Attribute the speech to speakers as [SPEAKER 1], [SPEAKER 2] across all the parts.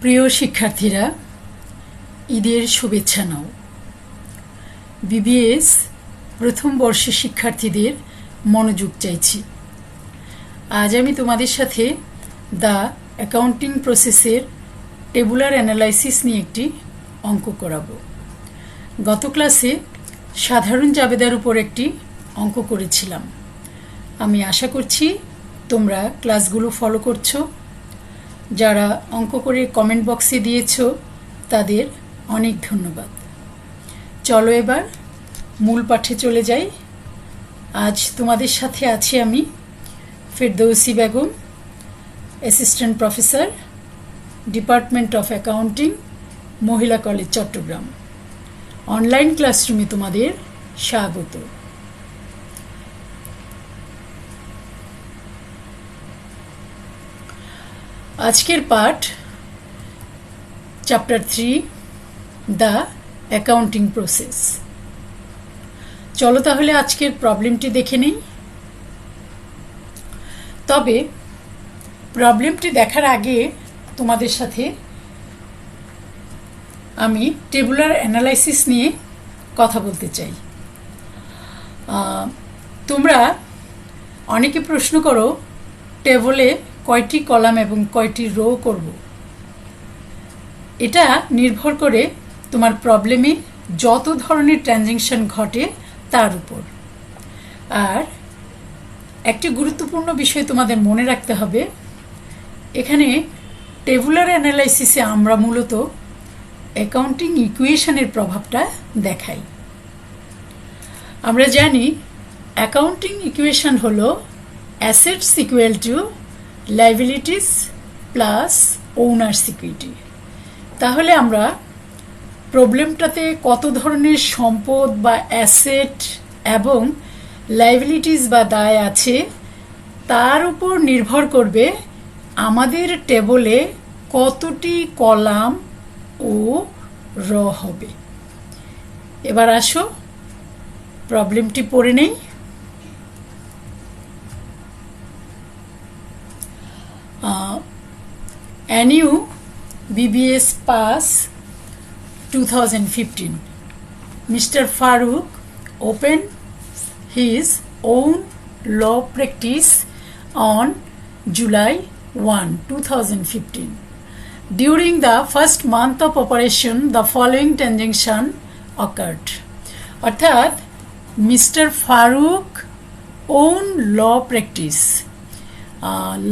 [SPEAKER 1] প্রিয় শিক্ষার্থীরা, ঈদের শুভেচ্ছা নাও। বিবিএস প্রথম বর্ষের শিক্ষার্থীদের মনোযোগ চাইছি। আজ আমি তোমাদের সাথে দ্য অ্যাকাউন্টিং প্রসেসের টেবুলার অ্যানালাইসিস নিয়ে একটি অঙ্ক করাবো। গত ক্লাসে সাধারণ জাবেদার উপর একটি অঙ্ক করেছিলাম। আমি আশা করছি তোমরা ক্লাসগুলো ফলো করছো। যারা অঙ্ক করে কমেন্ট বক্সে দিয়েছো তাদের অনেক ধন্যবাদ। চলো এবার মূল পাঠে চলে যাই। আজ তোমাদের সাথে আছি আমি Ferdousi Begum, assistant professor, department of accounting, মহিলা কলেজ, চট্টগ্রাম। অনলাইন ক্লাসরুমে তোমাদের স্বাগত। আজকের পাঠ চ্যাপ্টার 3, দ্য অ্যাকাউন্টিং প্রসেস। চলো তাহলে আজকের প্রবলেমটি দেখে নিই। তবে প্রবলেমটি দেখার আগে তোমাদের সাথে আমি টেবুলার অ্যানালাইসিস নিয়ে কথা বলতে চাই। তোমরা অনেকে প্রশ্ন করো টেবলে কয়টি কলাম এবং কয়টি রো করব। এটা নির্ভর করে তোমার প্রবলেমে যত ধরনের ট্রানজ্যাকশন ঘটে তার উপর। আর একটি গুরুত্বপূর্ণ বিষয় তোমাদের মনে রাখতে হবে, এখানে টেবুলার অ্যানালাইসিসে আমরা মূলত অ্যাকাউন্টিং ইকুয়েশনের প্রভাবটা দেখাই। আমরা জানি অ্যাকাউন্টিং ইকুয়েশন হলো assets equal to liabilities plus owners equity. তাহলে আমরা প্রবলেমটাতে কত ধরনের সম্পদ বা অ্যাসেট এবং লাইবিলিটিস বা দায় আছে তার উপর নির্ভর করবে আমাদের টেবলে কতটি কলাম ও র হবে। এবার আসো প্রবলেমটি পড়ে নেই। NU BBS Pass 2015. Mr. Farooq opened his own law practice on July 1, 2015. During the first month of operation, the following transaction occurred. অর্থাৎ mister Farooq own law practice.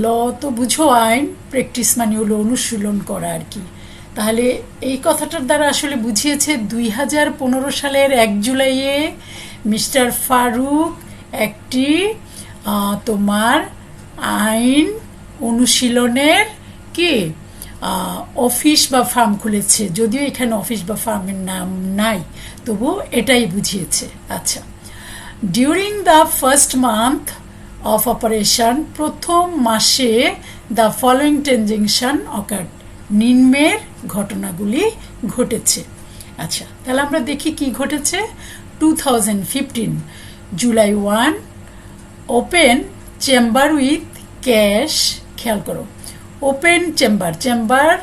[SPEAKER 1] Law তো বুঝো আইন, প্র্যাকটিস মানে হলো অনুশীলন করা আর কি। তাহলে এই কথাটার দ্বারা আসলে বুঝিয়েছে 2015 সালের 1 জুলাইয়ে মিস্টার ফারুক একটি তোমার আইন অনুশীলনের কি অফিস বা ফার্ম খুলেছে। যদিও এখানে অফিস বা ফার্মের নাম নাই, তবু এটাই বুঝিয়েছে। আচ্ছা, during the first month of operation, প্রথম মাসে দ্য ফলোয়িং ট্রানজ্যাকশন অকার্ড, নিম্নের ঘটনাগুলি ঘটেছে। আচ্ছা, তাহলে আমরা দেখি কি ঘটেছে। 2015 July 1, open chamber with cash. খেয়াল করো, ওপেন চেম্বার, চেম্বার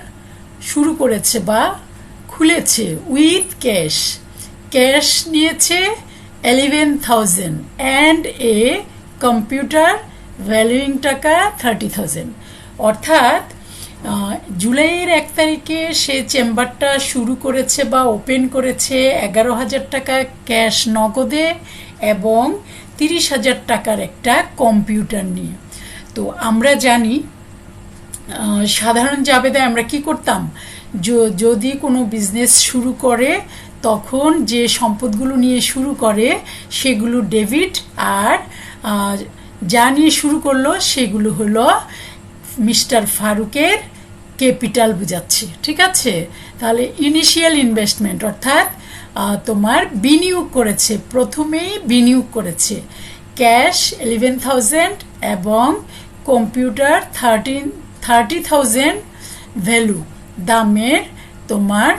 [SPEAKER 1] শুরু করেছে বা খুলেছে, উইথ ক্যাশ, ক্যাশ নিয়েছে 11,000 অ্যান্ড এ কম্পিউটার ভ্যালুইং টাকা 30,000। অর্থাৎ জুলাইয়ের 1 তারিখে সে চেম্বারটা শুরু করেছে বা ওপেন করেছে 11,000 টাকা ক্যাশ নগদে এবং 30,000 টাকার একটা কম্পিউটার নিয়ে। তো আমরা জানি সাধারণ জাবেদায় আমরা কি করতাম, যদি কোনো বিজনেস শুরু করে তখন যে সম্পদগুলো নিয়ে শুরু করে সেগুলো ডেবিট, আর যা নিয়ে শুরু করলো সেগুলো হলো মিস্টার ফারুকের ক্যাপিটাল বুঝাচ্ছে। ঠিক আছে, তাহলে ইনিশিয়াল ইনভেস্টমেন্ট অর্থাৎ তোমার বিনিয়োগ করেছে, প্রথমেই বিনিয়োগ করেছে ক্যাশ 11,000 এবং কম্পিউটার 30,000 ভ্যালু দামের তোমার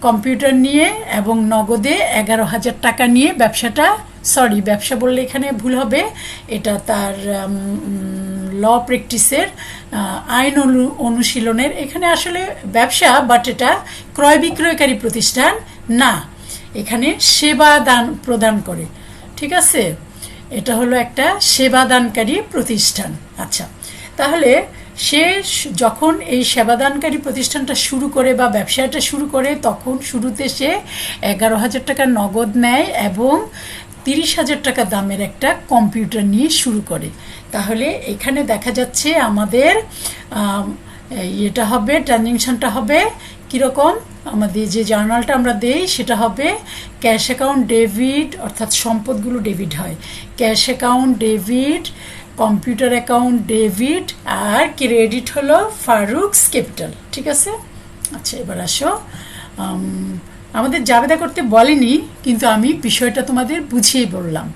[SPEAKER 1] কম্পিউটার নিয়ে এবং নগদে 11,000 টাকা নিয়ে ব্যবসা বললে এখানে ভুল হবে, এটা তার ল প্র্যাকটিসের আইন অনুশীলনের। এখানে আসলে ব্যবসা, বাট এটা ক্রয় বিক্রয়কারী প্রতিষ্ঠান না, এখানে সেবা দান প্রদান করে। ঠিক আছে, এটা হলো একটা সেবাদানকারী প্রতিষ্ঠান। আচ্ছা, তাহলে সে যখন এই সেবাদানকারী প্রতিষ্ঠানটা শুরু করে বা ব্যবসাটা শুরু করে, তখন শুরুতে সে 11,000 টাকা নগদ নেয় এবং 30,000 টাকা দামের একটা কম্পিউটার নিয়ে শুরু করে। তাহলে এখানে দেখা যাচ্ছে আমাদের এটা হবে, ট্রানজ্যাকশনটা হবে কীরকম, আমাদের যে জার্নালটা আমরা দেই সেটা হবে ক্যাশ অ্যাকাউন্ট ডেবিট, অর্থাৎ সম্পদগুলো ডেবিট হয়, cash account debit, computer account debit, আর ক্রেডিট হলো ফারুকস ক্যাপিটাল। ঠিক আছে। আচ্ছা, এবার আসো, আমাদের জাবেদা করতে বলেনি, কিন্তু আমি বিষয়টা তোমাদের বুঝিয়ে বললাম।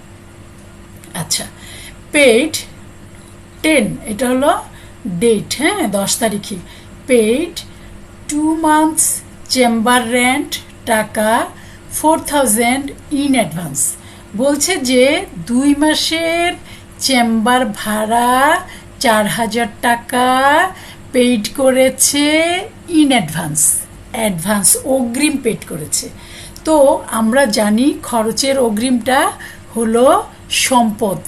[SPEAKER 1] আচ্ছা, পেইড 10, এটা হলো ডেট, হ্যাঁ 10 তারিখে। পেইড 2 months চেম্বার রেন্ট টাকা 4,000 ইন অ্যাডভান্স। বলছে যে 2 মাসের চেম্বার ভাড়া 4,000 টাকা পেইড করেছে ইন অ্যাডভান্স, অ্যাডভান্স অগ্রিম পেড করেছে। তো আমরা জানি খরচের অগ্রিমটা হলো সম্পদ,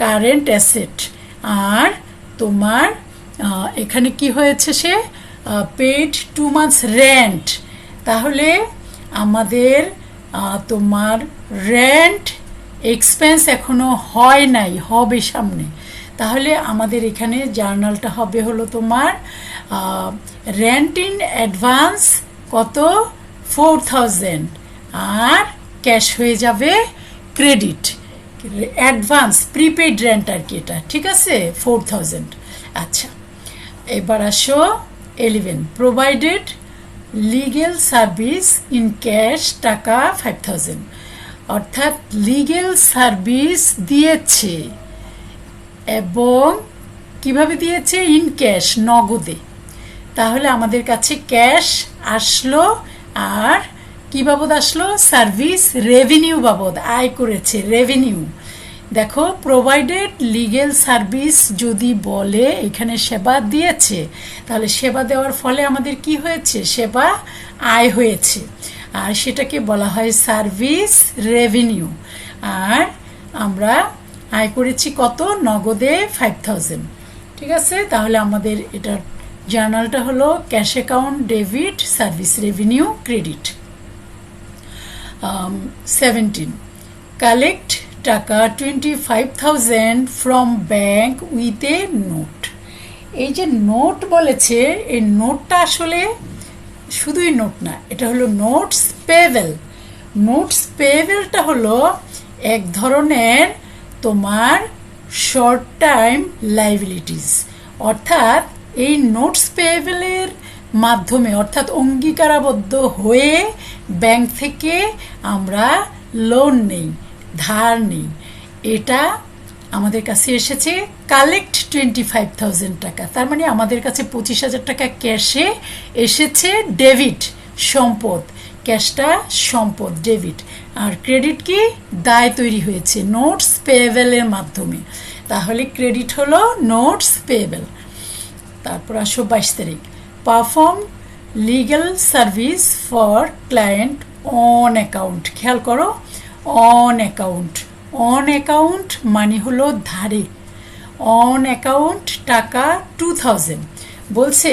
[SPEAKER 1] কারেন্ট অ্যাসেট। আর তোমার এখানে কি হয়েছে, সে পেইড 2 months রেন্ট। তাহলে আমাদের তোমার রেন্ট এক্সপেন্স এখনো হয় নাই, হবে সামনে। তাহলে আমাদের এখানে জার্নালটা হবে হলো তোমার রেন্ট ইন অ্যাডভান্স কত, 4,000, আর ক্যাশ হয়ে যাবে ক্রেডিট, অ্যাডভান্স প্রিপেইড রেন্ট আর কি এটা। ঠিক আছে, 4,000। আচ্ছা, এবার আসো 11, provided legal service in cash টাকা 5,000, অর্থাৎ লিগেল সার্ভিস দিয়েছে, এবং কিভাবে দিয়েছে, ইন ক্যাশ, নগদে। তাহলে আমাদের কাছে ক্যাশ আসলো, আর কি বাবদ আসলো, সার্ভিস রেভিনিউ বাবদ, আয় করেছে, রেভিনিউ। দেখো, প্রোভাইডেড লিগেল সার্ভিস যদি বলে এখানে সেবা দিয়েছে, তাহলে সেবা দেওয়ার ফলে আমাদের কি হয়েছে, সেবা আয় হয়েছে, আর সেটাকে বলা হয় সার্ভিস রেভিনিউ। আর আমরা আয় করেছি কত, নগদে 5,000। ঠিক আছে, তাহলে আমাদের এটার জার্নালটা হলো cash account debit, service revenue, credit. 17, collect টাকা 25,000 from bank with a note. এই যে নোট বলেছে, এই নোটটা আসলে শুধুই নোট না, এটা হলো নোটস পেয়েবল। নোটস পেয়েবলটা হলো এক ধরনের তোমার শর্ট টাইম লাইবিলিটিস, অর্থাৎ এই নোটস পেয়েবলের মাধ্যমে, অর্থাৎ অঙ্গীকারাবদ্ধ হয়ে ব্যাংক থেকে আমরা লোন নেই, ধার নেই। এটা আমাদের কাছে এসেছে কালেক্ট 25,000 টাকা, তার মানে আমাদের কাছে 25,000 টাকা ক্যাশে এসেছে, ডেবিট সম্পদ, ক্যাশটা সম্পদ, ডেবিট। আর ক্রেডিট কি, দায় তৈরি হয়েছে নোটস পেয়েবলের মাধ্যমে। তাহলে ক্রেডিট হলো নোটস পেয়েবল। তারপর আসো 22 তারিখ, perform legal service for client on account. খেয়াল করো, অন অ্যাকাউন্ট, অন অ্যাকাউন্ট মানে হলো ধারে, অন অ্যাকাউন্ট টাকা 2,000। বলছে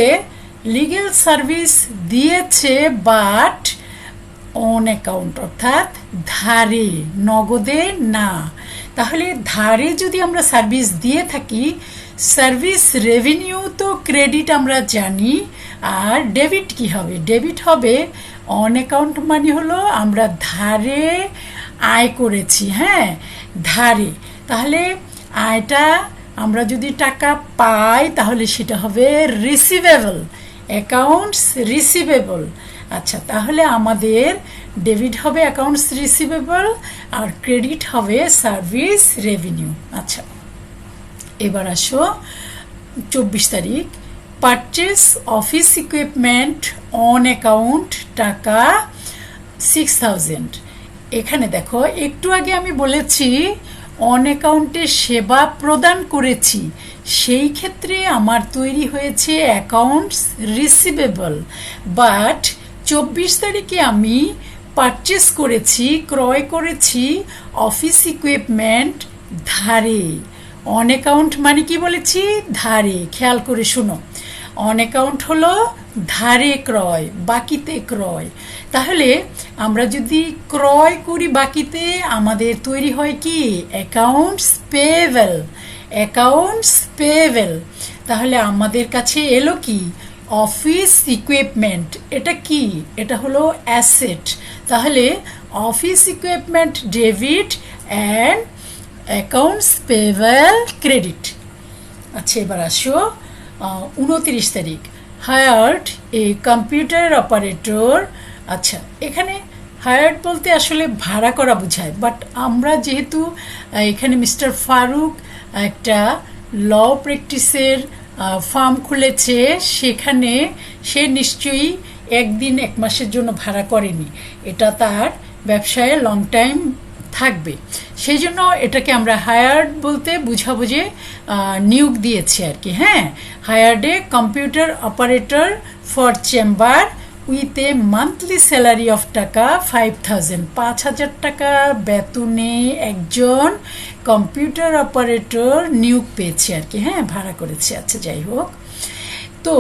[SPEAKER 1] লিগ্যাল সার্ভিস দিয়েছে বাট অন অ্যাকাউন্ট, অর্থাৎ ধারে, নগদে না। তাহলে ধারে যদি আমরা সার্ভিস দিয়ে থাকি, সার্ভিস রেভিনিউ তো ক্রেডিট আমরা জানি, আর ডেবিট কি হবে, ডেবিট হবে। অন অ্যাকাউন্ট মানে হলো আমরা ধারে আয় করেছি, হ্যাঁ ধারে। তাহলে আয়টা আমরা যদি টাকা পাই, তাহলে সেটা হবে রিসিভেবল, অ্যাকাউন্টস রিসিভেবল। আচ্ছা, তাহলে আমাদের ডেবিট হবে অ্যাকাউন্টস রিসিভেবল, আর ক্রেডিট হবে সার্ভিস রেভিনিউ। আচ্ছা, এবার আসো 24 তারিখ, purchase office equipment on account টাকা 6,000। এখানে দেখো, একটু আগে আমি বলেছি অন অ্যাকাউন্টে সেবা প্রদান করেছি, সেই ক্ষেত্রে আমার তৈরি হয়েছে অ্যাকাউন্টস রিসিভেবল। বাট 24 তারিখে আমি পারচেস করেছি, ক্রয় করেছি অফিস ইকুইপমেন্ট ধারে। অন অ্যাকাউন্ট মানে কি বলেছি? ধারে। খেয়াল করে শুনো, অন অ্যাকাউন্ট হলো ধারে ক্রয়, বাকিতে ক্রয়। তাহলে আমরা যদি ক্রয় করি বাকিতে, আমাদের তৈরি হয় কি? Accounts payable. Accounts payable. তাহলে আমাদের কাছে এলো কি? Office equipment. এটা কি? এটা হলো অ্যাসেট। তাহলে office equipment debit and accounts payable credit. আচ্ছা, এবার আসো 29 তারিখ, হায়ার্ড এ কম্পিউটার অপারেটর। আচ্ছা, এখানে হায়ার্ড বলতে আসলে ভাড়া করা বোঝায়, বাট আমরা যেহেতু এখানে মিস্টার ফারুক একটা ল প্র্যাকটিসের ফার্ম খুলেছে, সেখানে সে নিশ্চয়ই একদিন এক মাসের জন্য ভাড়া করেনি, এটা তার ব্যবসায় লং টাইম থাকবে, সেই জন্য এটাকে আমরা হায়ার্ড বলতে বুঝাবো যে নিয়োগ দিয়েছি আর কি। হ্যাঁ, hired a computer operator for chamber with a monthly salary of টাকা 5,000। 5,000 টাকা বেতনে একজন কম্পিউটার অপারেটর নিয়োগ পেয়েছে আর কি। হ্যাঁ, ভাড়া করেছে। আচ্ছা, যাই হোক, তো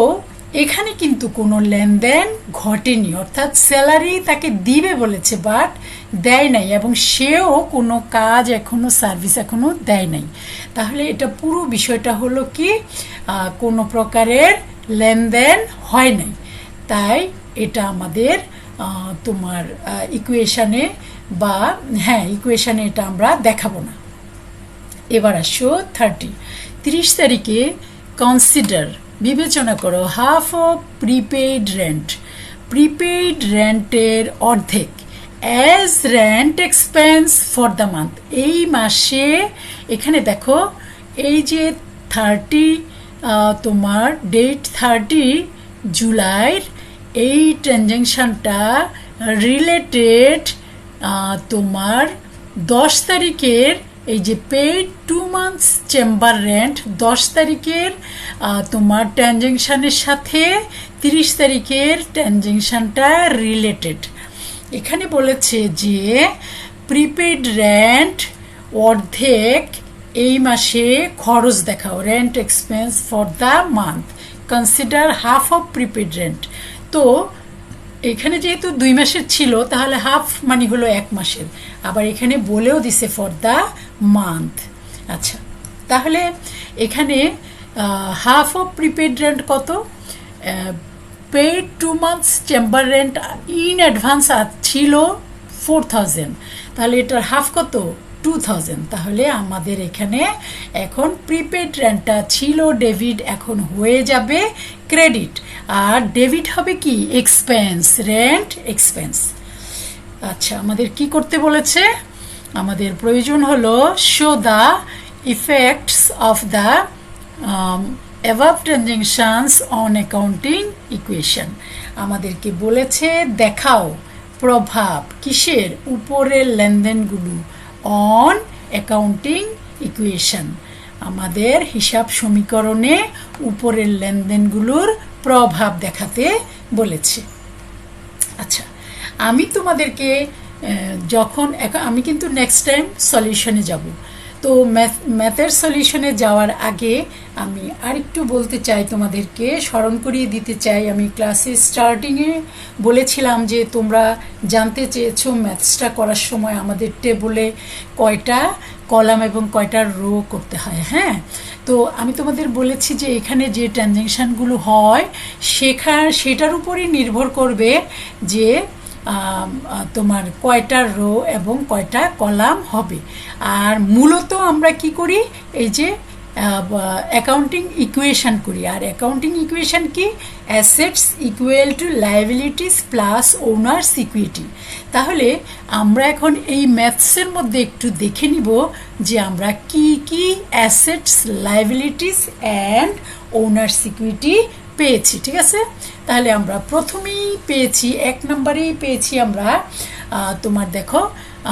[SPEAKER 1] এখানে কিন্তু কোনো লেনদেন ঘটেনি, অর্থাৎ স্যালারি তাকে দিবে বলেছে বাট দেয় নাই, এবং সেও কোনো কাজ এখনো, সার্ভিস এখনো দেয় নাই। তাহলে এটা পুরো বিষয়টা হলো কি? কোনো প্রকারের লেনদেন হয় নাই, তাই এটা আমাদের তোমার ইকুয়েশনে বা ইকুয়েশনে এটা আমরা দেখাবো না। এবার আসো 30 তারিখে কনসিডার, বিবেচনা করো, half of prepaid rent, prepaid রেন্টের অর্ধেক, as rent expense for the month. এই মাসে এখানে দেখো, এই যে 30 তোমার ডেট 30 জুলাইয়ের এই ট্রানজ্যাকশানটা রিলেটেড তোমার 10 তারিখের এই যে পেইড 2 months চেম্বার রেন্ট 10 তারিখের তোমার ট্রানজ্যাকশানের সাথে 30 তারিখের ট্রানজ্যাকশানটা রিলেটেড। এখানে বলেছে যে প্রিপেইড রেন্ট অর্ধেক এই মাসে খরচ দেখাও, rent expense for the month, consider half of prepaid rent. তো এখানে যেহেতু 2 মাসের ছিল, তাহলে হাফ মানে হলো 1 মাসের, আবার এখানে বলেও দিছে ফর দ্য মান্থ। আচ্ছা, তাহলে এখানে হাফ অফ প্রিপেইড রেন্ট কত? Paid 2 months chamber rent in advance ছিল 4,000, তাহলে এটার হাফ কত? 2,000। তাহলে আমাদের এখানে এখন প্রিপেইড রেন্টটা ছিল ডেবিট, এখন হয়ে যাবে ক্রেডিট, আর ডেবিট হবে কি? Expense, rent expense. আচ্ছা, আমাদের কি করতে বলেছে? আমাদের প্রয়োজন হলো show the effects of the above transactions on accounting equation. আমাদেরকে বলেছে দেখাও প্রভাব কিসের? উপরের লেনদেনগুলো অন অ্যাকাউন্টিং ইকুয়েশন। আমাদের হিসাব সমীকরণে উপরের লেনদেনগুলোর প্রভাব দেখাতে বলেছে। আচ্ছা, আমি তোমাদেরকে যখন আমি কিন্তু নেক্সট টাইম সলিউশনে যাব, তো ম্যাথের সলিউশনে যাওয়ার আগে আমি আরেকটু বলতে চাই, তোমাদেরকে স্মরণ করিয়ে দিতে চাই। আমি ক্লাসে স্টার্টিংয়ে বলেছিলাম যে তোমরা জানতে চেয়েছো ম্যাথসটা করার সময় আমাদের টেবলে কয়টা কলাম এবং কয়টা রো করতে হয়। হ্যাঁ, তো আমি তোমাদের বলেছি যে এখানে যে ট্রানজ্যাকশানগুলো হয় সেটার উপরই নির্ভর করবে যে তোমার কয়টা রো এবং কয়টা কলাম হবে। আর মূলত আমরা কি করি? এই যে অ্যাকাউন্টিং ইকুয়েশন করি। আর অ্যাকাউন্টিং ইকুয়েশন কি? Assets equal to liabilities plus owners equity. তাহলে আমরা এখন এই ম্যাথসের মধ্যে একটু দেখে নিব যে আমরা কি কি assets, liabilities and owners equity পেয়েছি। ঠিক আছে, তাহলে আমরা প্রথমেই পেয়েছি, 1 নম্বরেই পেয়েছি আমরা তোমার দেখো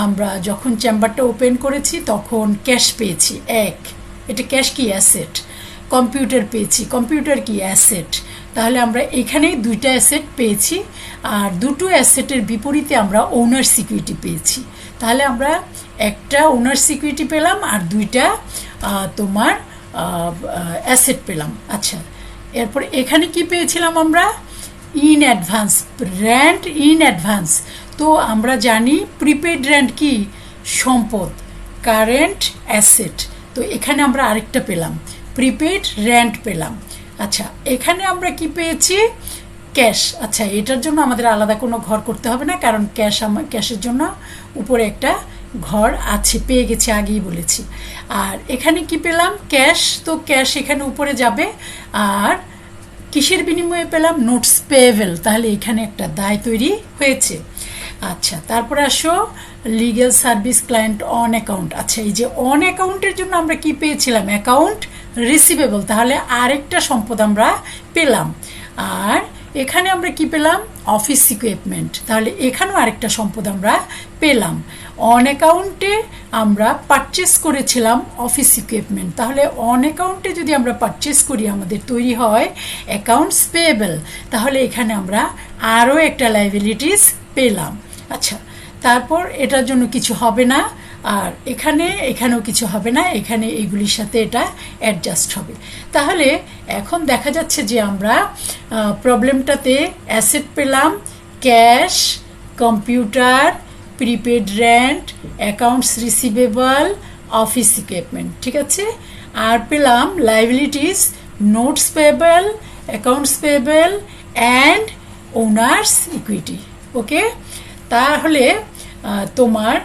[SPEAKER 1] আমরা যখন চেম্বারটা ওপেন করেছি তখন ক্যাশ পেয়েছি এক, এটা ক্যাশ কি অ্যাসেট। কম্পিউটার পেয়েছি, কম্পিউটার কি অ্যাসেট। তাহলে আমরা এখানেই দুইটা অ্যাসেট পেয়েছি, আর দুটো অ্যাসেটের বিপরীতে আমরা ওনার সিকিউরিটি পেয়েছি। তাহলে আমরা একটা ওনার সিকিউরিটি পেলাম আর দুইটা তোমার অ্যাসেট পেলাম। আচ্ছা, এরপর এখানে কি পেয়েছিলাম আমরা? In advance, rent in advance. তো আমরা জানি প্রিপেড রেন্ট কি? সম্পদ, কারেন্ট অ্যাসেট। তো এখানে আমরা আরেকটা পেলাম, প্রিপেড রেন্ট পেলাম। আচ্ছা, এখানে আমরা কি পেয়েছি? ক্যাশ। আচ্ছা, এটার জন্য আমাদের আলাদা কোনো ঘর করতে হবে না, কারণ ক্যাশের জন্য উপরে একটা ঘর আছে, পেয়ে গেছি, আগেই বলেছি। আর এখানে কি পেলাম? ক্যাশ। তো ক্যাশ এখানে উপরে যাবে। আর কিসের বিনিময়ে পেলাম? Notes payable. তাহলে এখানে একটা দায় তৈরি হয়েছে। আচ্ছা, তারপরে আসো legal service client on account. আচ্ছা, এই যে অন অ্যাকাউন্টের জন্য আমরা কি পেয়েছিলাম? Account receivable. তাহলে আরেকটা সম্পদ আমরা পেলাম। আর এখানে আমরা কি পেলাম? Office equipment. তাহলে এখানেও আরেকটা সম্পদ আমরা পেলাম। অন অ্যাকাউন্টে আমরা পারচেস করেছিলাম অফিস ইকুইপমেন্ট। তাহলে অন অ্যাকাউন্টে যদি আমরা পারচেস করি আমাদের তৈরি হয় অ্যাকাউন্টস পেয়েবল। তাহলে এখানে আমরা আরও একটা লায়াবিলিটিস পেলাম। আচ্ছা, তারপর এটার জন্য কিছু হবে না, আর এখানেও কিছু হবে না, এখানে এইগুলির সাথে এটা অ্যাডজাস্ট হবে। তাহলে এখন দেখা যাচ্ছে যে আমরা প্রবলেমটাতে অ্যাসেট পেলাম cash, computer, prepaid rent, accounts receivable, office equipment, ঠিক আছে। আর পেলাম liabilities notes payable, accounts payable and owners equity. Okay, তাহলে তোমার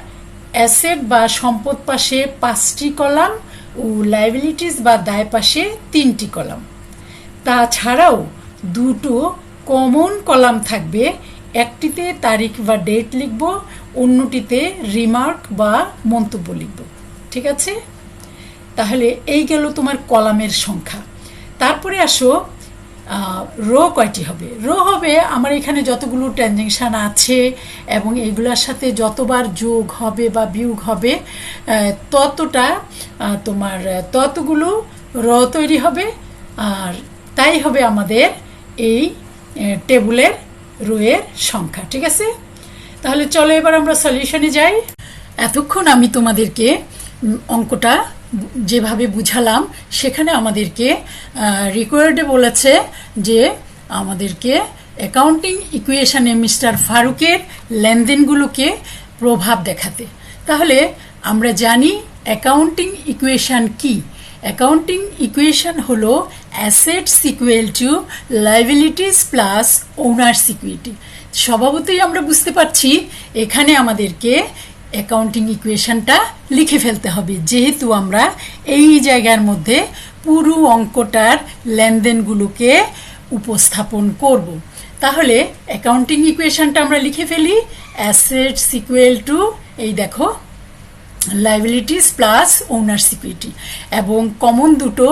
[SPEAKER 1] অ্যাসেট বা সম্পদ পাশে 5টি কলাম ও লায়াবিলিটিস বা দায় পাশে 3টি কলাম। তাছাড়াও দুটো কমন কলাম থাকবে, একটিতে তারিখ বা ডেট লিখব, অন্যটিতে রিমার্ক বা মন্তব্য লিখব, ঠিক আছে। তাহলে এই গেল তোমার কলামের সংখ্যা। তারপরে আসো রো কয়টি হবে? রো হবে আমার এখানে যতগুলো ট্রানজ্যাকশান আছে এবং এগুলোর সাথে যতবার যোগ হবে বা বিয়োগ হবে ততটা তোমার ততগুলো রো তৈরি হবে। আর তাই হবে আমাদের এই টেবিলের রোয়ের সংখ্যা, ঠিক আছে। তাহলে চলো এবার আমরা সলিউশনে যাই। এতক্ষণ আমি তোমাদেরকে অঙ্কটা যেভাবে বুঝালাম সেখানে আমাদেরকে রিকোয়ার্ডে বলেছে যে আমাদেরকে অ্যাকাউন্টিং ইকুয়েশনে মিস্টার ফারুকের লেনদেনগুলোকে প্রভাব দেখাতে। তাহলে আমরা জানি অ্যাকাউন্টিং ইকুয়েশন কি। অ্যাকাউন্টিং ইকুয়েশন হলো assets equal to liabilities plus owners equity. স্বভাবতই আমরা বুঝতে পারছি এখানে আমাদেরকে অ্যাকাউন্টিং ইকুয়েশনটা লিখে ফেলতে হবে, যেহেতু আমরা এই জায়গার মধ্যে পুরো অঙ্কটার লেনদেনগুলোকে উপস্থাপন করব। তাহলে অ্যাকাউন্টিং ইকুয়েশনটা আমরা লিখে ফেলি। অ্যাসেটস ইকুয়াল টু এই দেখো লায়াবিলিটিস প্লাস ওনার্স ইকুইটি, এবং কমন দুটো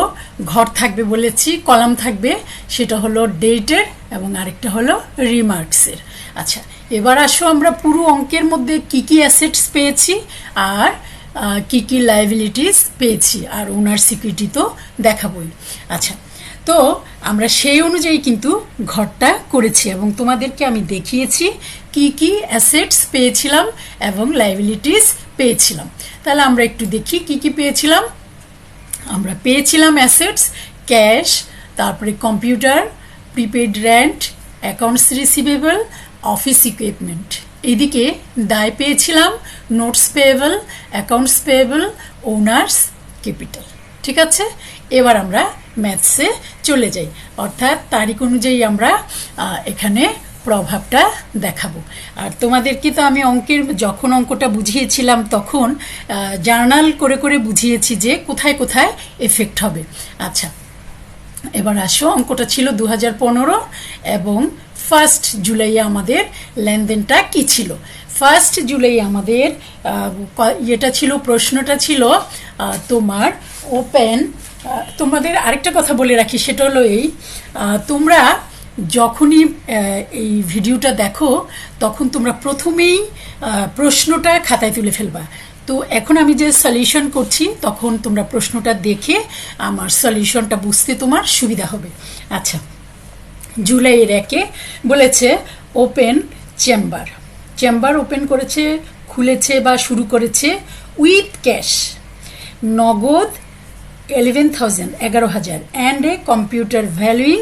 [SPEAKER 1] ঘর থাকবে বলেছি, কলাম থাকবে, সেটা হলো ডেটের এবং আরেকটা হলো রিমার্কসের। আচ্ছা, এবার আসো আমরা পুরো অঙ্কের মধ্যে কি কি অ্যাসেটস পেয়েছি আর কি কি লায়াবিলিটিস পেয়েছি, আর ওনার্স ইকুইটি তো দেখাবই। আচ্ছা, তো আমরা সেই অনুযায়ী কিন্তু ঘরটা করেছি এবং তোমাদেরকে আমি দেখিয়েছি কি কি অ্যাসেটস পেয়েছিলাম এবং লায়াবিলিটিস পেয়েছিলাম। তাহলে আমরা একটু দেখি কি কি পেয়েছিলাম। আমরা পেয়েছিলাম অ্যাসেটস ক্যাশ, তারপরে computer, prepaid rent, accounts receivable, office equipment. এদিকে দায় পেয়েছিলাম notes payable, accounts payable, owners capital, ঠিক আছে। এবার আমরা ম্যাথসে চলে যাই, অর্থাৎ তারিখ অনুযায়ী আমরা এখানে প্রভাবটা দেখাবো। আর তোমাদেরকে তো আমি যখন অঙ্কটা বুঝিয়েছিলাম তখন জার্নাল করে করে বুঝিয়েছি যে কোথায় কোথায় এফেক্ট হবে। আচ্ছা, এবার আসো, অঙ্কটা ছিল 2015 এবং 1 জুলাই আমাদের লেনদেনটা কি ছিল। 1 জুলাই আমাদের এটা ছিল, প্রশ্নটা ছিল তোমার ওপেন। তোমাদের আরেকটা কথা বলে রাখি, সেটা হলো এই, তোমরা যখনই এই ভিডিওটা দেখো তখন তোমরা প্রথমেই প্রশ্নটা খাতায় তুলে ফেলবা। তো এখন আমি যে সলিউশন করছি তখন তোমরা প্রশ্নটা দেখে আমার সলিউশনটা বুঝতে তোমার সুবিধা হবে। আচ্ছা, জুলাইয়ের 1 বলেছে ওপেন চেম্বার। চেম্বার ওপেন করেছে, খুলেছে বা শুরু করেছে উইথ ক্যাশ, নগদ 11,000 অ্যান্ড এ কম্পিউটার ভ্যালুইং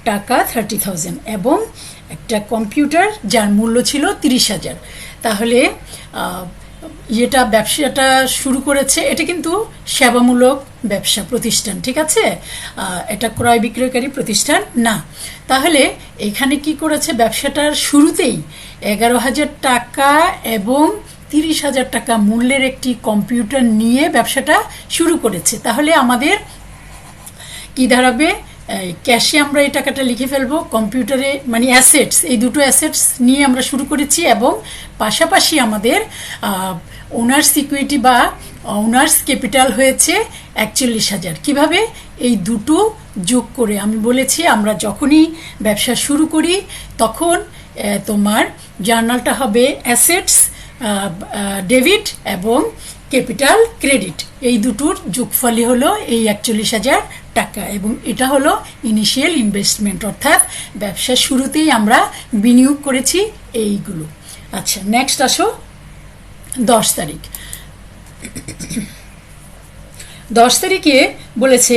[SPEAKER 1] টাকা 30,000 এবং একটা কম্পিউটার যার মূল্য ছিল 30,000। তাহলে এটা ব্যবসাটা শুরু করেছে, এটা কিন্তু সেবামূলক ব্যবসা প্রতিষ্ঠান, ঠিক আছে, এটা ক্রয় বিক্রয়কারী প্রতিষ্ঠান না। তাহলে এখানে কি করেছে, ব্যবসাটার শুরুতেই 11,000 টাকা এবং 30,000 টাকা মূল্যের একটি কম্পিউটার নিয়ে ব্যবসাটা শুরু করেছে। তাহলে আমাদের কি দাঁড়াবে, ক্যাশে আমরা এই টাকাটা লিখে ফেলবো, কম্পিউটারে মানে অ্যাসেটস, এই দুটো অ্যাসেটস নিয়ে আমরা শুরু করেছি এবং পাশাপাশি আমাদের ওনার্স ইকুইটি বা ওনার্স ক্যাপিটাল হয়েছে 41,000। কিভাবে, এই দুটো যোগ করে আমি বলেছি আমরা যখনই ব্যবসা শুরু করি তখন তোমার জার্নালটা হবে অ্যাসেটস ডেবিট এবং ক্যাপিটাল ক্রেডিট, এই দুটোর যোগফলই হলো এই 41,000 টাকা এবং এটা হলো ইনিশিয়াল ইনভেস্টমেন্ট, অর্থাৎ ব্যবসার শুরুতেই আমরা বিনিয়োগ করেছি এইগুলো। আচ্ছা, নেক্সট আসো 10 তারিখ। 10 তারিখে বলেছে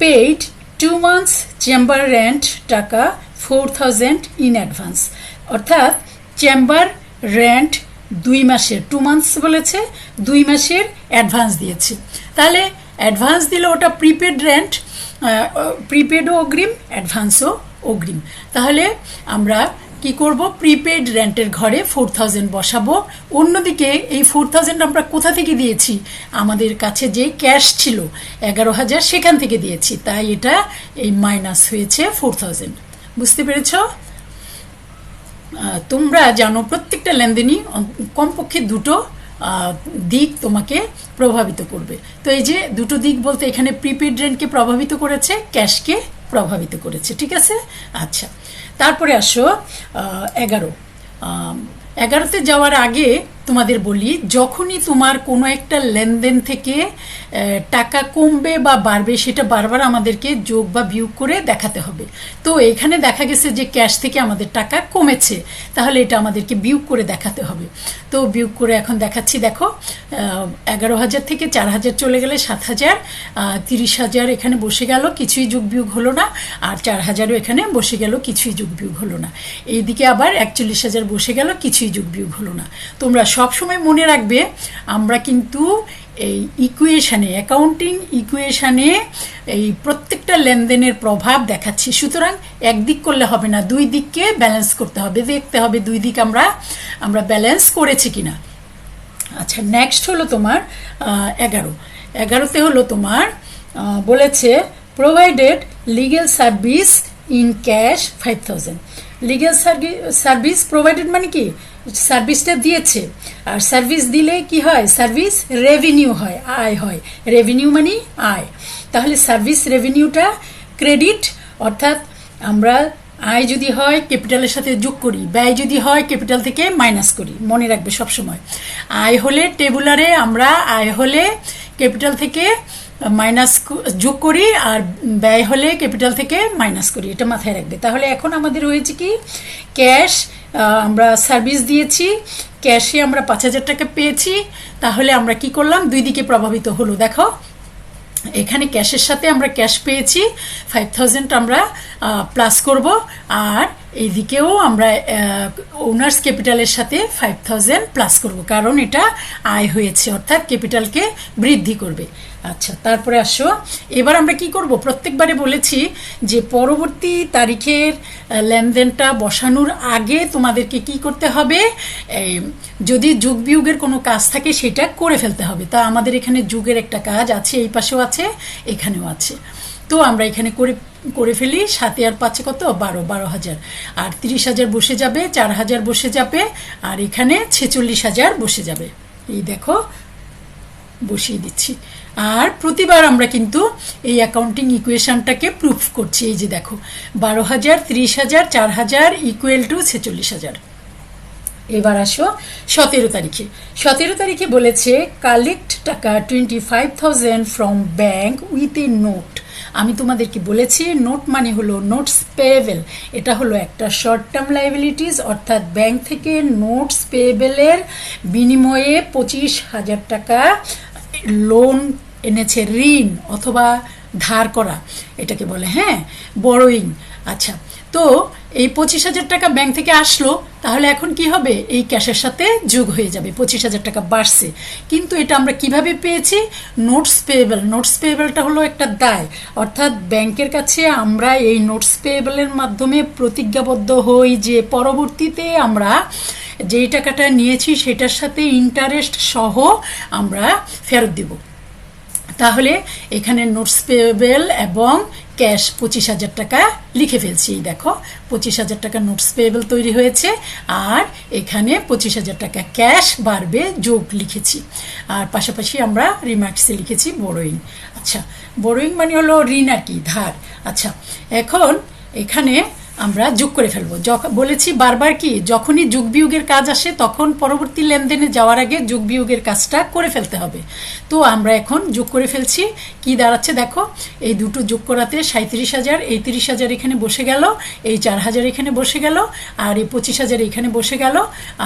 [SPEAKER 1] পেইড 2 months চেম্বার রেন্ট টাকা 4,000 ইন অ্যাডভান্স, অর্থাৎ চেম্বার রেন্ট 2 মাসের, 2 months বলেছে, 2 মাসের অ্যাডভান্স দিয়েছে। তাহলে অ্যাডভান্স দিলে ওটা প্রিপেড রেন্ট, প্রিপেডও অগ্রিম, অ্যাডভান্সও অগ্রিম। তাহলে আমরা কি করব, প্রিপেড রেন্টের ঘরে 4,000 বসাবো। অন্যদিকে এই 4,000 আমরা কোথা থেকে দিয়েছি, আমাদের কাছে যে ক্যাশ ছিল 11,000 সেখান থেকে দিয়েছি, তাই এটা এই মাইনাস হয়েছে 4,000। বুঝতে পেরেছ? তোমরা জানো প্রত্যেকটা লেনদেনই কমপক্ষে দুটো দিক তোমাকে প্রভাবিত করবে। তো এই যে দুটো দিক বলতে এখানে প্রিপেড রেন্টকে প্রভাবিত করেছে, ক্যাশকে প্রভাবিত করেছে, ঠিক আছে। আচ্ছা, তারপরে আসো 11তে যাওয়ার আগে তোমাদের বলি, যখনই তোমার কোনো একটা লেনদেন থেকে টাকা কমবে বা বাড়বে সেটা বারবার আমাদেরকে যোগ বা বিয়োগ করে দেখাতে হবে। তো এখানে দেখা গেছে যে ক্যাশ থেকে আমাদের টাকা কমেছে, তাহলে এটা আমাদেরকে বিয়োগ করে দেখাতে হবে। তো বিয়োগ করে এখন দেখাচ্ছি, দেখো 11,000 থেকে 4,000 চলে গেলে 7,000, 30,000 এখানে বসে গেল, কিছুই যোগ বিয়োগ হলো না, আর 4,000ও এখানে বসে গেল, কিছুই যোগ বিয়োগ হলো না। এইদিকে আবার 41,000 বসে গেল, কিছুই যোগ বিয়োগ হলো না। তোমরা সবসময় মনে রাখবে আমরা কিন্তু এই ইকুয়েশানে, অ্যাকাউন্টিং ইকুয়েশানে এই প্রত্যেকটা লেনদেনের প্রভাব দেখাচ্ছি। সুতরাং একদিক করলে হবে না, দুই দিককে ব্যালেন্স করতে হবে, দেখতে হবে দুই দিক আমরা ব্যালেন্স করেছি কিনা। আচ্ছা, নেক্সট হলো তোমার 11তে হলো তোমার বলেছে provided legal service in cash 5,000। Legal service provided মানে কি, সার্ভিসটা দিয়েছে, আর সার্ভিস দিলে কি হয়, সার্ভিস রেভিনিউ হয়, আয় হয়, রেভিনিউ মানে আয়। তাহলে সার্ভিস রেভিনিউটা ক্রেডিট, অর্থাৎ আমরা আয় যদি হয় ক্যাপিটালের সাথে যোগ করি, ব্যয় যদি হয় ক্যাপিটাল থেকে মাইনাস করি, মনে রাখবে সবসময়। আয় হলে টেবুলারে আমরা আয় হলে ক্যাপিটাল থেকে মাইনাস যোগ করি, আর ব্যয় হলে ক্যাপিটাল থেকে মাইনাস করি, এটা মাথায় রাখবে। তাহলে এখন আমাদের হয়েছে কি, ক্যাশ আমরা সার্ভিস দিয়েছি, ক্যাশে আমরা 5,000 টাকা পেয়েছি, তাহলে আমরা কি করলাম, দুই দিকে প্রভাবিত হলো। দেখো এখানে ক্যাশের সাথে আমরা ক্যাশ পেয়েছি 5,000 আমরা প্লাস করব, আর এইদিকেও আমরা ওনার্স ক্যাপিটালের সাথে 5,000 প্লাস করব, কারণ এটা আয় হয়েছে, অর্থাৎ ক্যাপিটালকে বৃদ্ধি করবে। আচ্ছা, তারপরে আসো, এবার আমরা কি করব, প্রত্যেকবারে বলেছি যে পরবর্তী তারিখের লেনদেনটা বসানোর আগে তোমাদেরকে কি করতে হবে, যদি যোগ বিয়োগের কোনো কাজ থাকে সেটা করে ফেলতে হবে। তা আমাদের এখানে যোগের একটা কাজ আছে, এই পাশেও আছে, এখানেও আছে। তো আমরা এখানে করে ফেলি, 7 আর 5 কত, 12,000, আর 30,000 বসে যাবে, 4,000 বসে যাবে, আর এখানে 46,000 বসে যাবে। এই দেখো বসিয়ে দিচ্ছি। আর প্রতিবার আমরা কিন্তু এই অ্যাকাউন্টিং ইকুয়েশনটাকে প্রুফ করছি। এই যে দেখো 12,000, 30,000, 4,000 ইকুয়াল টু 46,000। এবার আসো 17 তারিখে। 17 তারিখে বলেছে কালেক্ট টাকা 25,000 from bank with a note. আমি তোমাদেরকে বলেছি নোট মানে হলো নোটস পেয়েবেল। এটা হলো একটা শর্ট টার্ম লাইবিলিটিস, অর্থাৎ ব্যাংক থেকে নোটস পেয়েবেলের বিনিময়ে 25,000 টাকা লোন এনেছে, ঋণ অথবা ধার করা এটাকে বলে, হ্যাঁ, বড়োইং। আচ্ছা, তো এই 25,000 টাকা ব্যাংক থেকে আসলো, তাহলে এখন কি হবে? এই ক্যাশের সাথে যোগ হয়ে যাবে, 25,000 টাকা বাড়ছে। কিন্তু এটা আমরা কিভাবে পেয়েছি? Notes payable. নোটস পেয়েবলটা হলো একটা দায়, অর্থাৎ ব্যাংকের কাছে আমরা এই নোটস পেয়েবলের মাধ্যমে প্রতিজ্ঞাবদ্ধ হই যে পরবর্তীতে আমরা যেই টাকাটা নিয়েছি সেটার সাথে ইন্টারেস্ট সহ আমরা ফেরত দিব। তাহলে এখানে নোটস পেয়েবল এবং ক্যাশ 25,000 টাকা লিখে ফেলছি। দেখো 25,000 টাকা নোটস পেয়েবল তৈরি হয়েছে, আর এখানে 25,000 টাকা ক্যাশ বাড়বে যোগ লিখেছি। আর পাশাপাশি আমরা রিমার্কসে লিখেছি বড়োইং। আচ্ছা, বড়োইং মানে হলো ঋণ আর কি, ধার। আচ্ছা, এখন এখানে আমরা যোগ করে ফেলবো। বলেছি বারবার কি, যখনই যোগ বিয়োগের কাজ আসে তখন পরবর্তী লেনদেনে যাওয়ার আগে যোগ বিয়োগের কাজটা করে ফেলতে হবে। তো আমরা এখন যোগ করে ফেলছি। কি দাঁড়াচ্ছে দেখো, এই দুটো যোগ করাতে 37,000, এই 30,000 এখানে বসে গেল, এই 4,000 এখানে বসে গেল, আর এই 25,000 এখানে বসে গেল,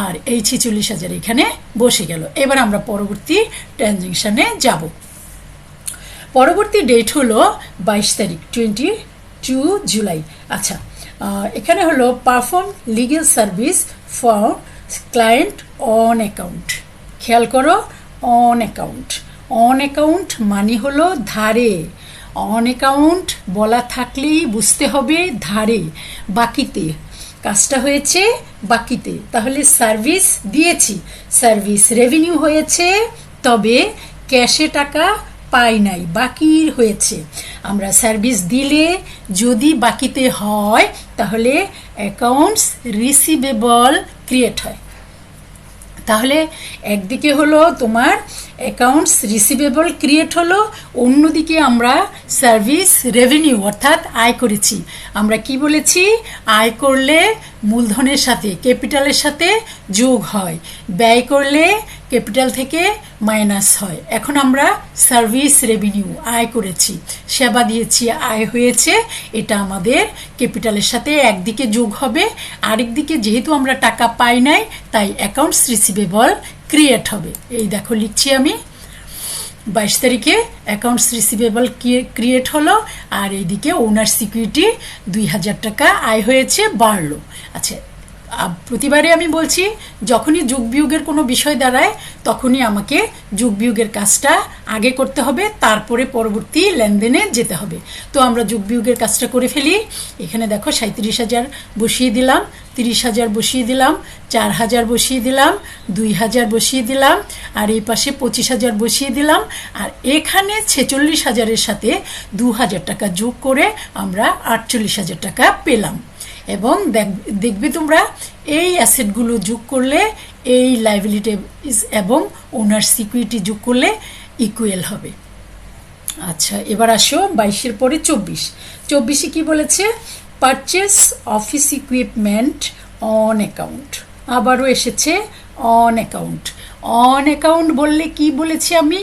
[SPEAKER 1] আর এই 46,000 এখানে বসে গেল। এবার আমরা পরবর্তী ট্রানজ্যাকশনে যাব। পরবর্তী ডেট হলো 22 তারিখ, 22 জুলাই। আচ্ছা, এখানে হলো perform legal service for client on account. খেয়াল করো, অন অ্যাকাউন্ট। অন অ্যাকাউন্ট মানে হলো ধারে। অন অ্যাকাউন্ট বলা থাকলেই বুঝতে হবে ধারে, বাকিতে। কাজটা হয়েছে বাকিতে, তাহলে সার্ভিস দিয়েছি, সার্ভিস রেভিনিউ হয়েছে, তবে ক্যাশে টাকা পাই নাই, বাকি হয়েছে। আমরা সার্ভিস দিলে যদি বাকিতে হয় তাহলে অ্যাকাউন্টস রিসিভেবল ক্রিয়েট হয়। তাহলে একদিকে হলো তোমার অ্যাকাউন্টস রিসিভেবল ক্রিয়েট হলো, অন্যদিকে আমরা সার্ভিস রেভিনিউ অর্থাৎ আয় করেছি। আমরা কি বলেছি? আয় করলে মূলধনের সাথে, ক্যাপিটালের সাথে যোগ হয়, ব্যয় করলে ক্যাপিটাল থেকে মাইনাস হয়। এখন আমরা সার্ভিস রেভিনিউ আয় করেছি, সেবা দিয়েছি, আয় হয়েছে, এটা আমাদের ক্যাপিটালের সাথে একদিকে যোগ হবে, আরেকদিকে যেহেতু আমরা টাকা পাই নাই তাই অ্যাকাউন্টস রিসিভেবল ক্রিয়েট হবে। এই দেখো লিখছি আমি, 22 তারিখে অ্যাকাউন্টস রিসিভেবল ক্রিয়েট হলো, আর এইদিকে ওনার সিকিউরিটি 2,000 টাকা আয় হয়েছে, বাড়লো। আচ্ছা, প্রতিবারে আমি বলছি যখনই যোগ বিয়োগের কোনো বিষয় দাঁড়ায় তখনই আমাকে যোগ বিয়োগের কাজটা আগে করতে হবে, তারপরে পরবর্তী লেনদেনে যেতে হবে। তো আমরা যোগ বিয়োগের কাজটা করে ফেলি। এখানে দেখো 37,000 বসিয়ে দিলাম, 30,000 বসিয়ে দিলাম, 4,000 বসিয়ে দিলাম, 2,000 বসিয়ে দিলাম, আর এই পাশে 25,000 বসিয়ে দিলাম, আর এখানে 46,000-এর সাথে 2,000 টাকা যোগ করে আমরা 48,000 টাকা পেলাম। এবং দেখবে তোমরা এই অ্যাসেটগুলো যোগ করলে এই লাইবিলিটি এবং ওনার সিকিউরিটি যোগ করলে ইকুয়াল হবে। আচ্ছা, এবার আসো 22-এর পরে 24-এ কি বলেছে? Purchase office equipment on account. আবারও এসেছে অন অ্যাকাউন্ট। অন অ্যাকাউন্ট বললে কি বলেছি আমি?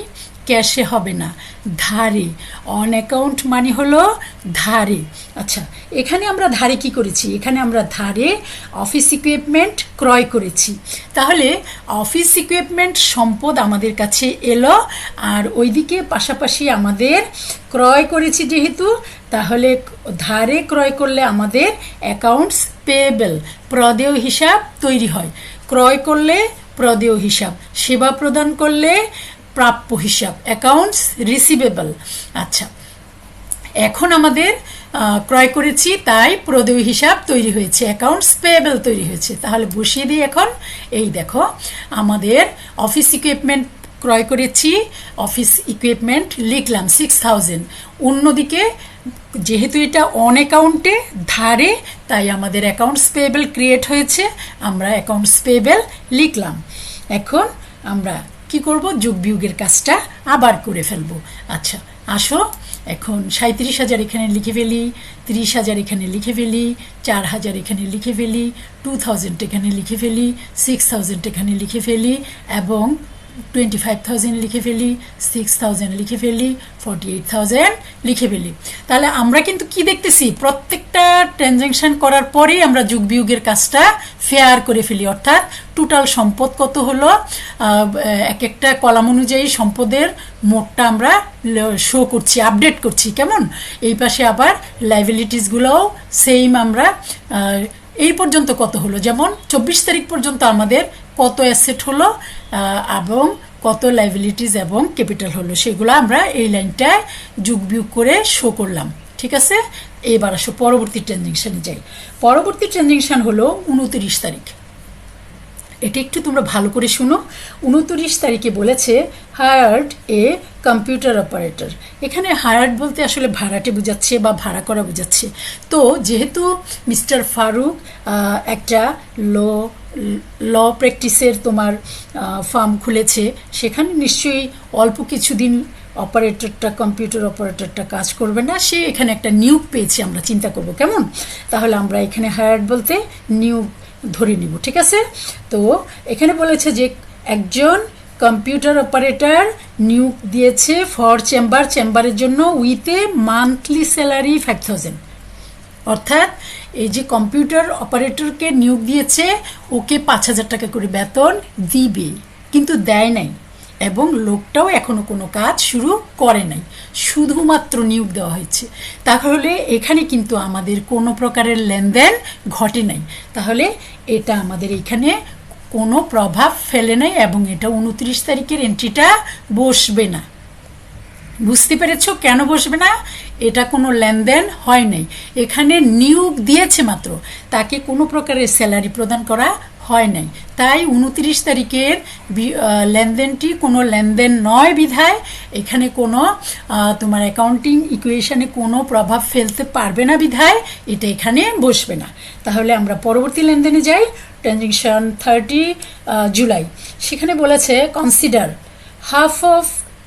[SPEAKER 1] ক্যাশে হবে না, ধারে। অন অ্যাকাউন্ট মানে হলো ধারে। আচ্ছা, এখানে আমরা ধারে কি করেছি? এখানে আমরা ধারে অফিস ইকুইপমেন্ট ক্রয় করেছি। তাহলে অফিস ইকুইপমেন্ট সম্পদ আমাদের কাছে এলো, আর ওইদিকে পাশাপাশি আমাদের ক্রয় করেছি যেহেতু, তাহলে ধারে ক্রয় করলে আমাদের অ্যাকাউন্টস পেয়েবল, প্রদেয় হিসাব তৈরি হয়। ক্রয় করলে প্রদেয় হিসাব, সেবা প্রদান করলে প্রাপ্য হিসাব, অ্যাকাউন্টস রিসিভেবল। আচ্ছা, এখন আমাদের ক্রয় করেছি তাই প্রদেয় হিসাব তৈরি হয়েছে, অ্যাকাউন্টস পেয়েবল তৈরি হয়েছে। তাহলে বসিয়ে দিই এখন। এই দেখো আমাদের অফিস ইকুইপমেন্ট ক্রয় করেছি, অফিস ইকুইপমেন্ট লিখলাম 6,000। অন্যদিকে যেহেতু এটা অন অ্যাকাউন্টে ধারে, তাই আমাদের অ্যাকাউন্টস পেয়েবল ক্রিয়েট হয়েছে, আমরা অ্যাকাউন্টস পেয়েবল লিখলাম। এখন আমরা কি করব, যোগ বিয়োগের কাজটা আবার করে ফেলবো। আচ্ছা আসো এখন 37,000 এখানে লিখে ফেলি, 30,000 এখানে লিখে ফেলি, 4,000 এখানে লিখে ফেলি, 2,000 এখানে লিখে ফেলি, 6,000 এখানে লিখে ফেলি এবং 25,000 লিখে ফেলি, 6,000 লিখে ফেলি, 48,000 লিখে ফেলি। তাহলে আমরা কিন্তু কি দেখতেছি, প্রত্যেকটা ট্রানজ্যাকশন করার পরেই আমরা যোগ বিয়োগের কাজটা ফেয়ার করে ফেলি, অর্থাৎ টোটাল সম্পদ কত হলো, এক একটা কলাম অনুযায়ী সম্পদের মোটটা আমরা শো করছি, আপডেট করছি। কেমন, এই পাশে আবার লাইবিলিটিসগুলোও সেম আমরা এই পর্যন্ত কত হলো, যেমন 24 তারিখ পর্যন্ত আমাদের কত অ্যাসেট হলো এবং কত লাইবিলিটিস এবং ক্যাপিটাল হলো, সেগুলো আমরা এই লাইনটায় যোগ বিয়োগ করে শো করলাম। ঠিক আছে, এবার আসো পরবর্তী ট্রানজ্যাকশনে যাই। পরবর্তী ট্রানজ্যাকশন হলো 29 তারিখ। এটা একটু তোমরা ভালো করে শুনো। 29 তারিখে বলেছে হায়ার্ড এ কম্পিউটার অপারেটর। এখানে হায়ার্ড বলতে আসলে ভাড়াটে বোঝাচ্ছে বা ভাড়া করা বোঝাচ্ছে। তো যেহেতু মিস্টার ফারুক একটা ল প্র্যাকটিসের তোমার ফার্ম খুলেছে, সেখানে নিশ্চয়ই অল্প কিছুদিন অপারেটরটা, কম্পিউটার অপারেটরটা কাজ করবে না, সে এখানে একটা নিয়োগ পেয়েছে, আমরা চিন্তা করব। কেমন, তাহলে আমরা এখানে হায়ার্ড বলতে নিয়োগ ধরে নিব। ঠিক আছে, তো এখানে বলেছে যে একজন কম্পিউটার অপারেটর নিয়োগ দিয়েছে ফর চেম্বারের জন্য উইথ এ মান্থলি স্যালারি 5,000। অর্থাৎ এই যে কম্পিউটার অপারেটরকে নিয়োগ দিয়েছে, ওকে 5,000 টাকা করে বেতন দিবে, কিন্তু দেয় নাই এবং লোকটাও এখনো কোনো কাজ শুরু করে নাই, শুধুমাত্র নিয়োগ দেওয়া হয়েছে। তাহলে এখানে কিন্তু আমাদের কোনো প্রকারের লেনদেন ঘটে নাই, তাহলে এটা আমাদের এখানে কোনো প্রভাব ফেলে নাই এবং এটা 29 তারিখের এন্ট্রিটা বসবে না। বুঝতে পেরেছ কেন বসবে না? এটা কোনো লেনদেন হয় নাই, এখানে নিয়োগ দিয়েছে মাত্র, তাকে কোনো প্রকারের স্যালারি প্রদান করা হয় নাই। তাই 29 তারিখের লেনদেনটি কোনো লেনদেন নয় বিধায় এখানে কোনো তোমার অ্যাকাউন্টিং ইকুয়েশনে কোনো প্রভাব ফেলতে পারবে না বিধায় এটা এখানে বসবে না। তাহলে আমরা পরবর্তী লেনদেনে যাই। ট্রানজ্যাকশন 30 জুলাই, সেখানে বলেছে consider half of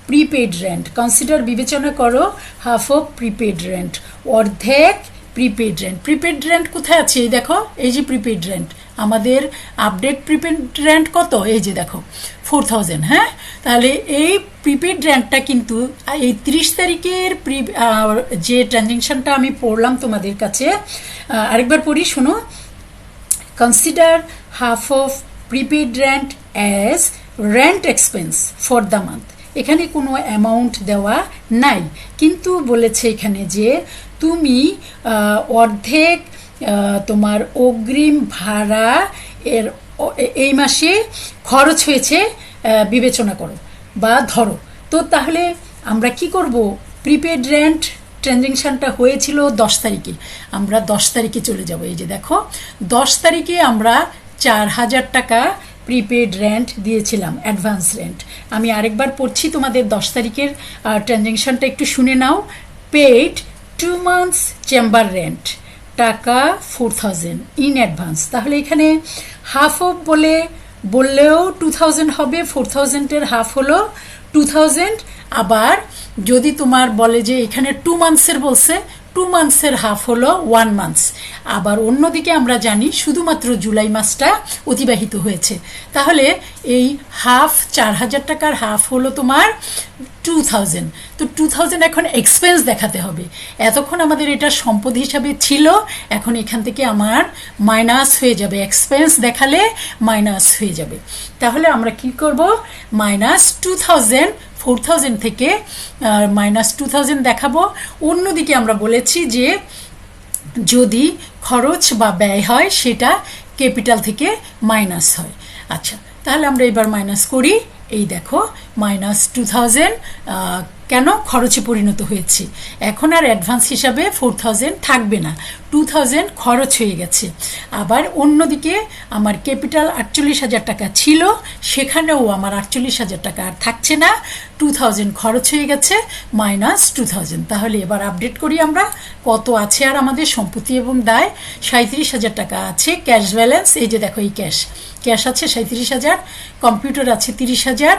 [SPEAKER 1] prepaid rent. Consider বিবেচনা করো হাফ অফ প্রিপেড রেন্ট, অর্ধেক প্রিপেড রেন্ট। প্রিপেড রেন্ট কোথায় আছে? এই দেখো, এই যে প্রিপেড রেন্ট, আমাদের আপডেট প্রিপেড রেন্ট কত, এই যে দেখো 4,000। হ্যাঁ, তাহলে এই প্রিপেড রেন্টটা কিন্তু এই 30 তারিখের যে ট্রানজ্যাকশনটা আমি পড়লাম তোমাদের কাছে, আরেকবার পড়ি শোনো। Consider half of prepaid rent as rent expense for the month. এখানে কোনো অ্যামাউন্ট দেওয়া নাই, কিন্তু বলেছে এখানে যে তুমি অর্ধেক তোমার অগ্রিম ভাড়া এর এই মাসে খরচ হয়েছে বিবেচনা করো বা ধরো। তো তাহলে আমরা কি করব, প্রিপেড রেন্ট ট্রানজ্যাকশনটা হয়েছিল 10 তারিখে, আমরা 10 তারিখে চলে যাব। এই যে দেখো 10 তারিখে আমরা 4,000 টাকা প্রিপেড রেন্ট দিয়েছিলাম, অ্যাডভান্স রেন্ট। আমি আরেকবার পড়ছি তোমাদের 10 তারিখের ট্রানজ্যাকশনটা একটু শুনে নাও। পেড 2 months চেম্বার রেন্ট, টাকা 4,000 ইন অ্যাডভান্স। তাহলে এখানে হাফ অফ বললেও 2,000 হবে, 4,000-এর হাফ হলো 2,000। আবার যদি তোমার বলে যে এখানে 2 months-এর বলছে, 2 months-এর হাফ হলো 1 month। আবার অন্যদিকে আমরা জানি শুধুমাত্র জুলাই মাসটা অতিবাহিত হয়েছে, তাহলে এই হাফ 4,000 টাকার হাফ হলো তোমার 2,000। তো 2,000 এখন এক্সপেন্স দেখাতে হবে। এতক্ষণ আমাদের এটা সম্পদ হিসাবে ছিল, এখন এখান থেকে আমার মাইনাস হয়ে যাবে, এক্সপেন্স দেখালে মাইনাস হয়ে যাবে। তাহলে আমরা কি করব, মাইনাস 2,000, 4,000 থেকে মাইনাস 2,000 দেখাবো। অন্যদিকে আমরা বলেছি যে যদি খরচ বা ব্যয় হয় সেটা ক্যাপিটাল থেকে মাইনাস হয়। আচ্ছা, তাহলে আমরা এবার মাইনাস করি। এই দেখো মাইনাস 2000 কেন খরচে পরিণত হয়েছে। এখন আর অ্যাডভান্স হিসাবে 4000 থাকবে না, 2000 খরচ হয়ে গেছে। আবার অন্যদিকে আমার ক্যাপিটাল 48,000 টাকা ছিল, সেখানেও আমার 48,000 টাকা আর থাকছে না, 2000 খরচ হয়ে গেছে মাইনাস 2000। তাহলে এবার আপডেট করি আমরা কত আছে আর আমাদের সম্পত্তি এবং দায়। 37,000 টাকা আছে ক্যাশ ব্যালেন্স, এই যে দেখো এই ক্যাশ আছে 37,000, কম্পিউটার আছে 30,000,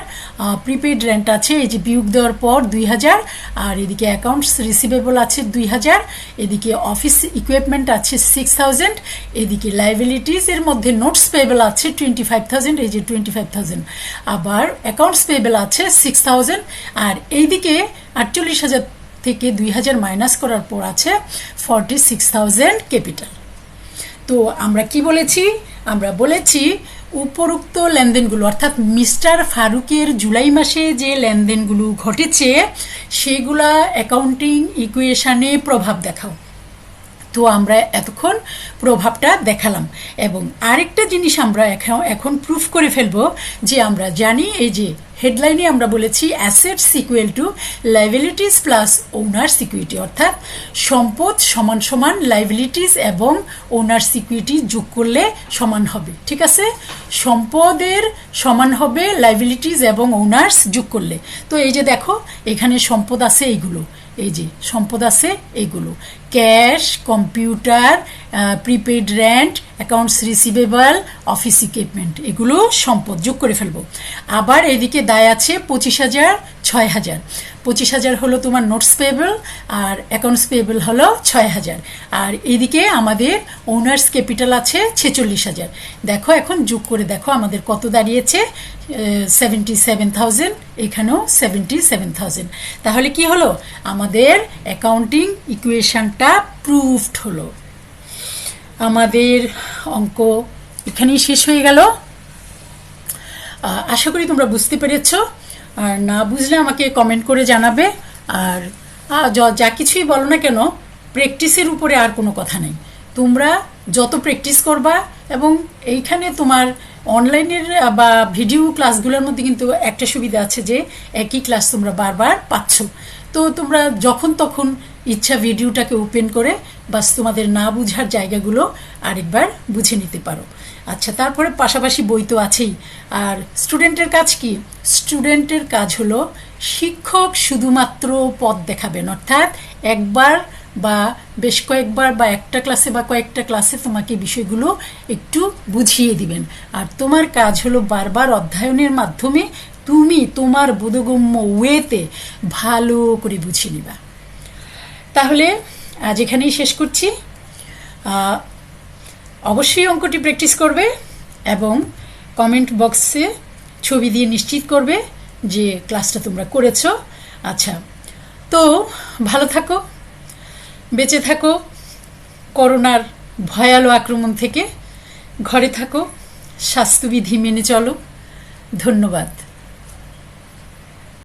[SPEAKER 1] প্রিপেড রেন্ট আছে এই যে বিয়োগ দেওয়ার পর 2,000, আর এদিকে অ্যাকাউন্টস রিসিভেবল আছে 2,000, এদিকে অফিস ইকুইপমেন্ট আছে 6,000, এদিকে লাইবিলিটিস এর মধ্যে নোটস পেয়েবল আছে 25,000, এই যে 25,000, আবার অ্যাকাউন্টস পেয়েবল আছে 6,000, আর এইদিকে 48,000 থেকে 2,000 মাইনাস করার পর আছে 46,000 ক্যাপিটাল। তো আমরা কি বলেছি, আমরা বলেছি উপরোক্ত লেনদেনগুলো অর্থাৎ মিস্টার ফারুকের জুলাই মাসে যে লেনদেনগুলো ঘটেছে সেগুলা অ্যাকাউন্টিং ইকুয়েশনে প্রভাব দেখাও। তো আমরা এতক্ষণ প্রভাবটা দেখালাম, এবং আরেকটা জিনিস আমরা এখন প্রুফ করে ফেলবো যে আমরা জানি এই যে হেডলাইনে আমরা বলেছি assets equal to liabilities plus owners equity, অর্থাৎ সম্পদ সমান সমান লাইবিলিটিস এবং ওনার্স ইকুইটি যোগ করলে সমান হবে। ঠিক আছে, সম্পদের সমান হবে লাইবিলিটিস এবং ওনার্স যোগ করলে। তো এই যে দেখো এখানে সম্পদ আছে এইগুলো, এই যে সম্পদ আছে এইগুলো cash, computer, prepaid rent, accounts receivable, office equipment, এগুলো সম্পদ যোগ করে ফেলবো। আবার এদিকে দায় আছে 25,000, 6,000, 25,000 হলো তোমার নোটস পেয়েবল আর অ্যাকাউন্টস পেয়েবল হলো 6,000, আর এদিকে আমাদের ওনার্স ক্যাপিটাল আছে 46,000। দেখো এখন যোগ করে দেখো আমাদের কত দাঁড়িয়েছে, 77,000, এখানেও 77,000। তাহলে কি হলো, আমাদের অ্যাকাউন্টিং ইকুয়েশনটা প্রুফড হলো। আমাদের অঙ্ক এখানেই শেষ হয়ে গেল। আশা করি তোমরা বুঝতে পেরেছ, আর না বুঝলে আমাকে কমেন্ট করে জানাবে। আর যা কিছুই বলো না কেন, প্র্যাকটিসের উপরে আর কোনো কথা নেই। তোমরা যত প্র্যাকটিস করবা, এবং এইখানে তোমার অনলাইনের বা ভিডিও ক্লাসগুলোর মধ্যে কিন্তু একটা সুবিধা আছে যে একই ক্লাস তোমরা বারবার পাচ্ছ। তো তোমরা যখন তখন ইচ্ছা ভিডিওটাকে ওপেন করে বাস তোমাদের না বুঝার জায়গাগুলো আরেকবার বুঝে নিতে পারো। আচ্ছা, তারপরে পাশাপাশি বই তো আছেই। আর স্টুডেন্টের কাজ কি, স্টুডেন্টের কাজ হলো শিক্ষক শুধুমাত্র পথ দেখাবেন, অর্থাৎ একবার বা বেশ কয়েকবার বা একটা ক্লাসে বা কয়েকটা ক্লাসে তোমাকে বিষয়গুলো একটু বুঝিয়ে দিবেন, আর তোমার কাজ হলো বারবার অধ্যয়নের মাধ্যমে তুমি তোমার বোধগম্য ওয়েতে ভালো করে বুঝিয়ে নিবা। তাহলে আজ এখানেই শেষ করছি। অবশ্যই অঙ্কটি প্র্যাকটিস করবে এবং কমেন্ট বক্সে ছবি দিয়ে নিশ্চিত করবে যে ক্লাসটা তোমরা করেছো। আচ্ছা, তো ভালো থাকো, বেঁচে থাকো করোনার ভয়ালো আক্রমণ থেকে, ঘরে থাকো, স্বাস্থ্যবিধি মেনে চলো। ধন্যবাদ।